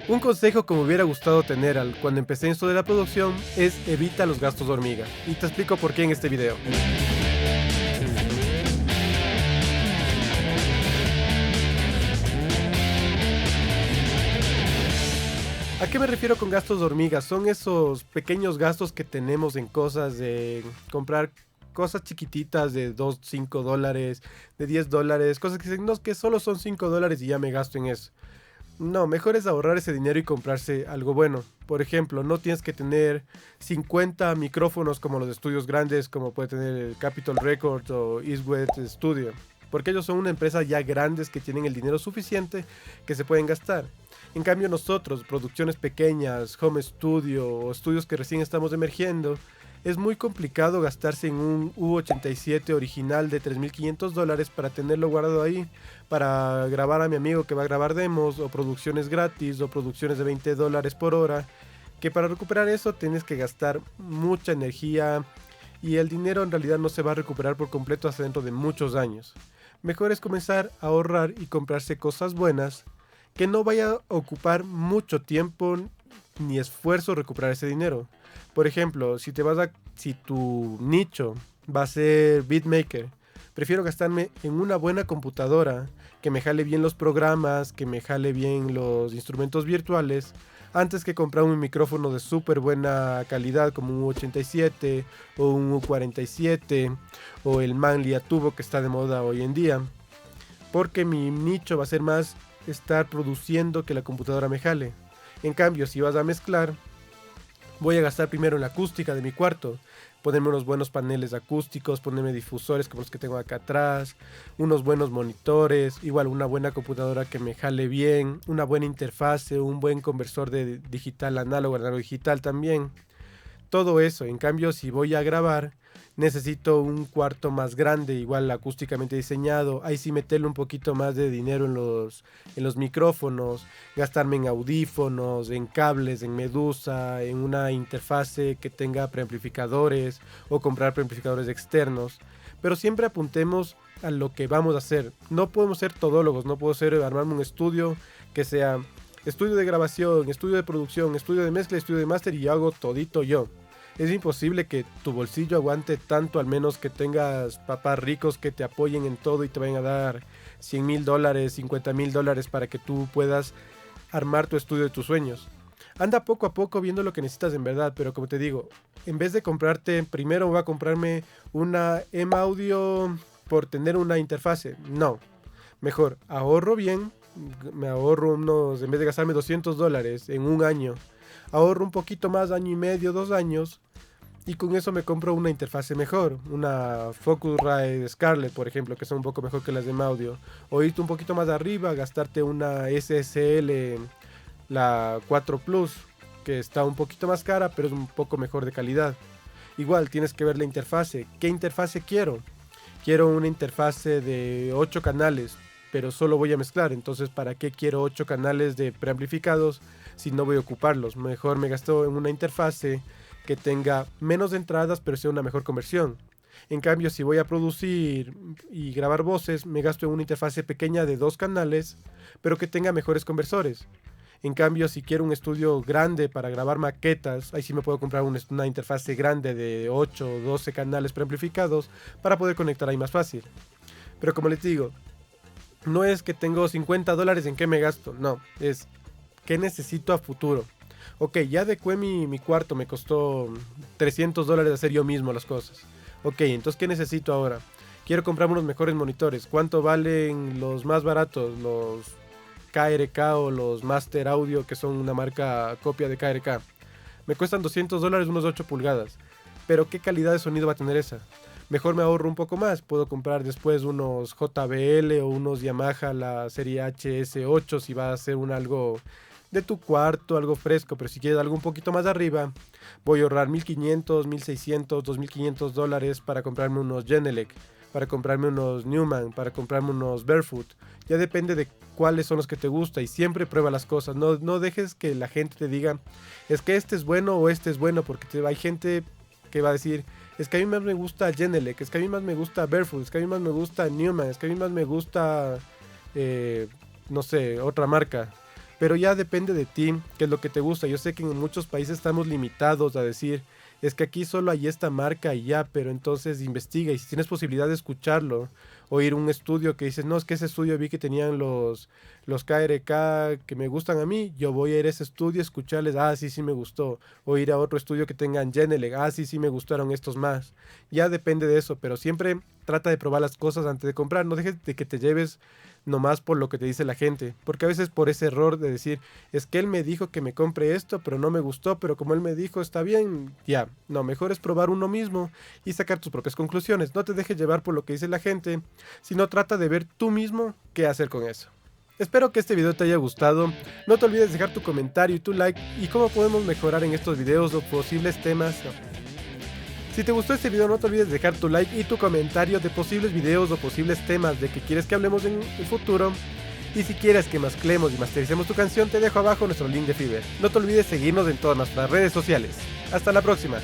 Un consejo que me hubiera gustado tener cuando empecé en esto de la producción es evita los gastos de hormiga, y te explico por qué en este video. ¿A qué me refiero con gastos de hormiga? Son esos pequeños gastos que tenemos en cosas de comprar cosas chiquititas de 2, 5 dólares, de 10 dólares, cosas que dicen, no, que solo son 5 dólares y ya me gasto en eso. No, mejor es ahorrar ese dinero y comprarse algo bueno. Por ejemplo, no tienes que tener 50 micrófonos como los estudios grandes, como puede tener el Capitol Records o Eastwood Studio. Porque ellos son una empresa ya grandes que tienen el dinero suficiente que se pueden gastar. En cambio nosotros, producciones pequeñas, home studio o estudios que recién estamos emergiendo, es muy complicado gastarse en un U87 original de 3.500 dólares para tenerlo guardado ahí, para grabar a mi amigo que va a grabar demos, o producciones gratis, o producciones de 20 dólares por hora, que para recuperar eso tienes que gastar mucha energía y el dinero en realidad no se va a recuperar por completo hasta dentro de muchos años. Mejor es comenzar a ahorrar y comprarse cosas buenas que no vaya a ocupar mucho tiempo ni esfuerzo recuperar ese dinero. Por ejemplo, si tu nicho va a ser beatmaker, prefiero gastarme en una buena computadora que me jale bien los programas, que me jale bien los instrumentos virtuales, antes que comprar un micrófono de súper buena calidad como un U87 o un U47 o el Manley Tubo que está de moda hoy en día. Porque mi nicho va a ser más estar produciendo que la computadora me jale. En cambio, si vas a mezclar, voy a gastar primero en la acústica de mi cuarto, ponerme unos buenos paneles acústicos, ponerme difusores como los que tengo acá atrás, unos buenos monitores, igual una buena computadora que me jale bien, una buena interfase, un buen conversor de digital análogo, análogo digital también. Todo eso. En cambio, si voy a grabar, necesito un cuarto más grande, igual acústicamente diseñado. Ahí sí meterle un poquito más de dinero en los micrófonos, gastarme en audífonos, en cables, en Medusa, en una interfase que tenga preamplificadores o comprar preamplificadores externos. Pero siempre apuntemos a lo que vamos a hacer. No podemos ser todólogos, no puedo armarme un estudio que sea estudio de grabación, estudio de producción, estudio de mezcla, estudio de máster y yo hago todito yo. Es imposible que tu bolsillo aguante tanto, al menos que tengas papás ricos que te apoyen en todo y te vayan a dar 100.000 dólares, 50.000 dólares para que tú puedas armar tu estudio de tus sueños. Anda poco a poco viendo lo que necesitas en verdad, pero como te digo, en vez de comprarte, primero voy a comprarme una M-Audio por tener una interfase. No, mejor ahorro bien, me ahorro unos, en vez de gastarme 200 dólares en un año, ahorro un poquito más, año y medio, 2 años, y con eso me compro una interfase mejor, una Focusrite Scarlett, por ejemplo, que son un poco mejor que las de Audio, o irte un poquito más arriba, gastarte una SSL, la 4 Plus, que está un poquito más cara, pero es un poco mejor de calidad. Igual tienes que ver la interfase. ¿Qué interfase quiero? Quiero una interfase de 8 canales, pero solo voy a mezclar. Entonces, ¿para qué quiero 8 canales de preamplificados si no voy a ocuparlos? Mejor me gasto en una interfase que tenga menos entradas, pero sea una mejor conversión. En cambio, si voy a producir y grabar voces, me gasto en una interfase pequeña de 2 canales, pero que tenga mejores conversores. En cambio, si quiero un estudio grande para grabar maquetas, ahí sí me puedo comprar una interfase grande de 8 o 12 canales preamplificados para poder conectar ahí más fácil. Pero como les digo, no es que tengo 50 dólares en qué me gasto, no, es qué necesito a futuro. Ok, ya adecué mi cuarto, me costó 300 dólares hacer yo mismo las cosas. Ok, entonces ¿qué necesito ahora? Quiero comprarme unos mejores monitores. ¿Cuánto valen los más baratos? Los KRK o los Master Audio, que son una marca copia de KRK. Me cuestan 200 dólares unos 8 pulgadas. Pero ¿qué calidad de sonido va a tener esa? Mejor me ahorro un poco más. Puedo comprar después unos JBL o unos Yamaha, la serie HS8, si va a ser algo de tu cuarto, algo fresco. Pero si quieres algo un poquito más arriba, voy a ahorrar 1500, 1600, 2500 dólares para comprarme unos Genelec, para comprarme unos Newman, para comprarme unos Barefoot. Ya depende de cuáles son los que te gusta y siempre prueba las cosas. No dejes que la gente te diga, es que este es bueno o este es bueno, porque hay gente que va a decir, es que a mí más me gusta Genelec, es que a mí más me gusta Barefoot, es que a mí más me gusta Newman, es que a mí más me gusta, no sé, otra marca. pero ya depende de ti, qué es lo que te gusta. Yo sé que en muchos países estamos limitados a decir, es que aquí solo hay esta marca y ya, pero entonces investiga y si tienes posibilidad de escucharlo o ir a un estudio que dices, no, es que ese estudio vi que tenían los KRK que me gustan a mí, yo voy a ir a ese estudio a escucharles, ah, sí, sí me gustó, o ir a otro estudio que tengan Genelec, ah, sí, sí me gustaron estos más. Ya depende de eso, pero siempre trata de probar las cosas antes de comprar, no dejes de que te lleves nomás por lo que te dice la gente, porque a veces por ese error de decir, es que él me dijo que me compre esto, pero no me gustó, pero como él me dijo está bien, ya, no, mejor es probar uno mismo y sacar tus propias conclusiones, no te dejes llevar por lo que dice la gente, sino trata de ver tú mismo qué hacer con eso. Espero que este video te haya gustado, no te olvides dejar tu comentario y tu like y cómo podemos mejorar en estos videos o posibles temas. Si te gustó este video no te olvides dejar tu like y tu comentario de posibles videos o posibles temas de que quieres que hablemos en el futuro. Y si quieres que mezclemos y mastericemos tu canción te dejo abajo nuestro link de Fiverr. No te olvides seguirnos en todas nuestras redes sociales. Hasta la próxima.